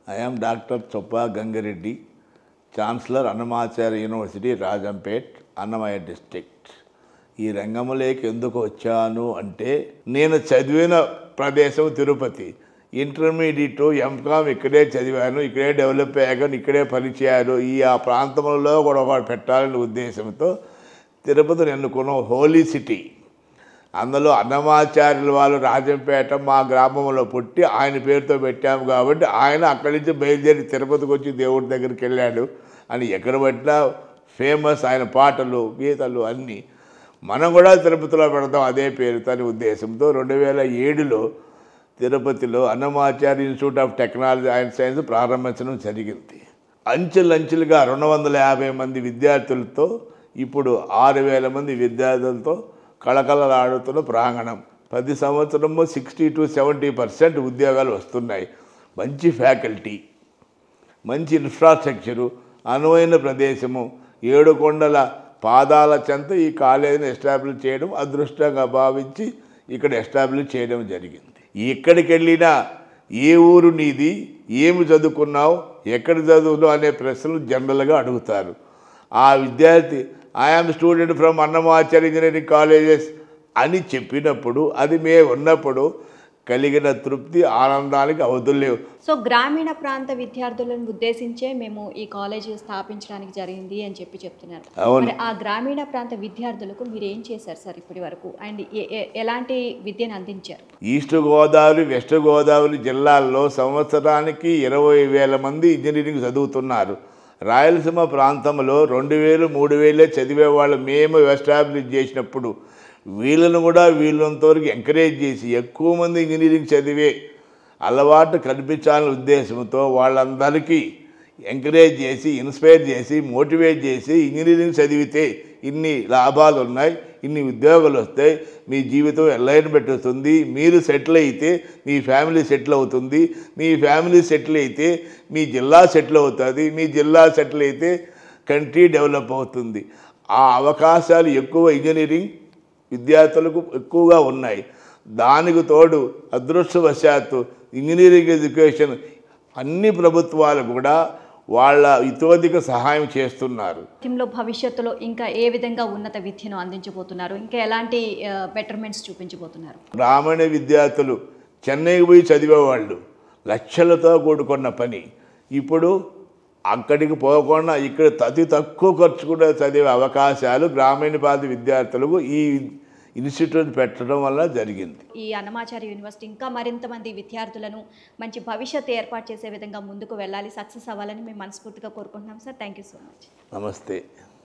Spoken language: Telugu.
I am Dr. Choppa Gangareddy, Chancellor Annamacharya University, Rajampet, Annamaya District. ఈ రంగంలోకి ఎందుకు వచ్చాను అంటే నేను చదివిన ప్రదేశం తిరుపతి. ఇంటర్మీడియట్ ఎంకామ్ ఇక్కడే చదివాను, ఇక్కడే డెవలప్ అయ్యాను, ఇక్కడే పరిచయాలు ఆ ప్రాంతంలో కూడా ఒకటి పెట్టాలనే ఉద్దేశంతో తిరుపతిని ఎన్నుకున్న హోలీ సిటీ. అందులో అన్నమాచార్యుల వాళ్ళు రాజంపేట మా గ్రామంలో పుట్టి ఆయన పేరుతో పెట్టాము కాబట్టి ఆయన అక్కడి నుంచి బయలుదేరి తిరుపతికి వచ్చి దేవుడి దగ్గరికి వెళ్ళాడు అని ఎక్కడ పట్టినా ఫేమస్ ఆయన పాటలు గీతలు అన్నీ. మనం కూడా తిరుపతిలో పెడతాం అదే పేరుతో అనే ఉద్దేశంతో 2007లో తిరుపతిలో Annamacharya institute of technology and science ప్రారంభించడం జరిగింది. అంచెలంచెలుగా 250 మంది విద్యార్థులతో ఇప్పుడు 6000 మంది విద్యార్థులతో కళకళలాడుతున్న ప్రాంగణం. ప్రతి సంవత్సరము 60 to 70% ఉద్యోగాలు వస్తున్నాయి. మంచి ఫ్యాకల్టీ, మంచి ఇన్ఫ్రాస్ట్రక్చరు, అనువైన ప్రదేశము, 7 కొండల పాదాల చెంత ఈ కాలేజీని ఎస్టాబ్లిష్ చేయడం అదృష్టంగా భావించి ఇక్కడ ఎస్టాబ్లిష్ చేయడం జరిగింది. ఎక్కడికి వెళ్ళినా ఏ ఊరు నీది, ఏమి చదువుకున్నావు, ఎక్కడ చదువులు అనే ప్రశ్నలు జనరల్గా అడుగుతారు. ఆ విద్యార్థి I am student from Annamacharya engineering colleges అని చెప్పినప్పుడు అది మేము ఉన్నప్పుడు కలిగిన తృప్తి ఆనందానికి అవధులేవు. సో గ్రామీణ ప్రాంత విద్యార్థులను ఉద్దేశించే మేము ఈ కాలేజీ స్థాపించడానికి జరిగింది అని చెప్తున్నారు. మరి ఆ గ్రామీణ ప్రాంత విద్యార్థులకు మీరు ఏం చేశారు సార్ ఇప్పటి వరకు, అండ్ ఎలాంటి విద్యను అందించారు? ఈస్ట్ గోదావరి, వెస్ట్ గోదావరి జిల్లాల్లో సంవత్సరానికి 20,000 మంది ఇంజనీరింగ్ చదువుతున్నారు. రాయలసీమ ప్రాంతంలో 2,000, 3,000 చదివేవాళ్ళు మేము ఎస్టాబ్లిష్ చేసినప్పుడు వీళ్ళను కూడా వీళ్ళంతవరకు ఎంకరేజ్ చేసి ఎక్కువ మంది ఇంజనీరింగ్ చదివే అలవాటు కల్పించాలనే ఉద్దేశంతో వాళ్ళందరికీ ఎంకరేజ్ చేసి, ఇన్స్పైర్ చేసి, మోటివేట్ చేసి ఇంజనీరింగ్ చదివితే ఇన్ని లాభాలు ఉన్నాయి, ఇన్ని ఉద్యోగాలు వస్తాయి, మీ జీవితం ఎలైన్మెంట్ వస్తుంది, మీరు సెటిల్ అయితే మీ ఫ్యామిలీ సెటిల్ అవుతుంది, మీ ఫ్యామిలీ సెటిల్ అయితే మీ జిల్లా సెటిల్ అవుతుంది, మీ జిల్లా సెటిల్ అయితే కంట్రీ డెవలప్ అవుతుంది. ఆ అవకాశాలు ఎక్కువ ఇంజనీరింగ్ విద్యార్థులకు ఎక్కువగా ఉన్నాయి. దానికి తోడు అదృష్టవశాత్తు ఇంజనీరింగ్ ఎడ్యుకేషన్ అన్ని ప్రభుత్వాలు కూడా వాళ్ళ ఇతోధిక సహాయం చేస్తున్నారు. భవిష్యత్తులో ఇంకా ఏ విధంగా ఉన్నత విద్యను అందించబోతున్నారు, ఇంకా ఎలాంటి బెటర్మెంట్స్ చూపించబోతున్నారు? గ్రామీణ విద్యార్థులు చెన్నైకి పోయి చదివేవాళ్ళు లక్షలతో కూడుకున్న పని ఇప్పుడు అక్కడికి పోకుండా ఇక్కడ అతి తక్కువ ఖర్చు కూడా చదివే అవకాశాలు గ్రామీణ ప్రాంత విద్యార్థులకు ఈ ఇన్స్టిట్యూట్ పెట్టడం వల్ల జరిగింది. ఈ అన్నమాచార్య యూనివర్సిటీ ఇంకా మరింత మంది విద్యార్థులను మంచి భవిష్యత్తు ఏర్పాటు చేసే విధంగా ముందుకు వెళ్ళాలి, సక్సెస్ అవ్వాలని మేము మనస్ఫూర్తిగా కోరుకుంటున్నాం sir. Thank you so much. నమస్తే.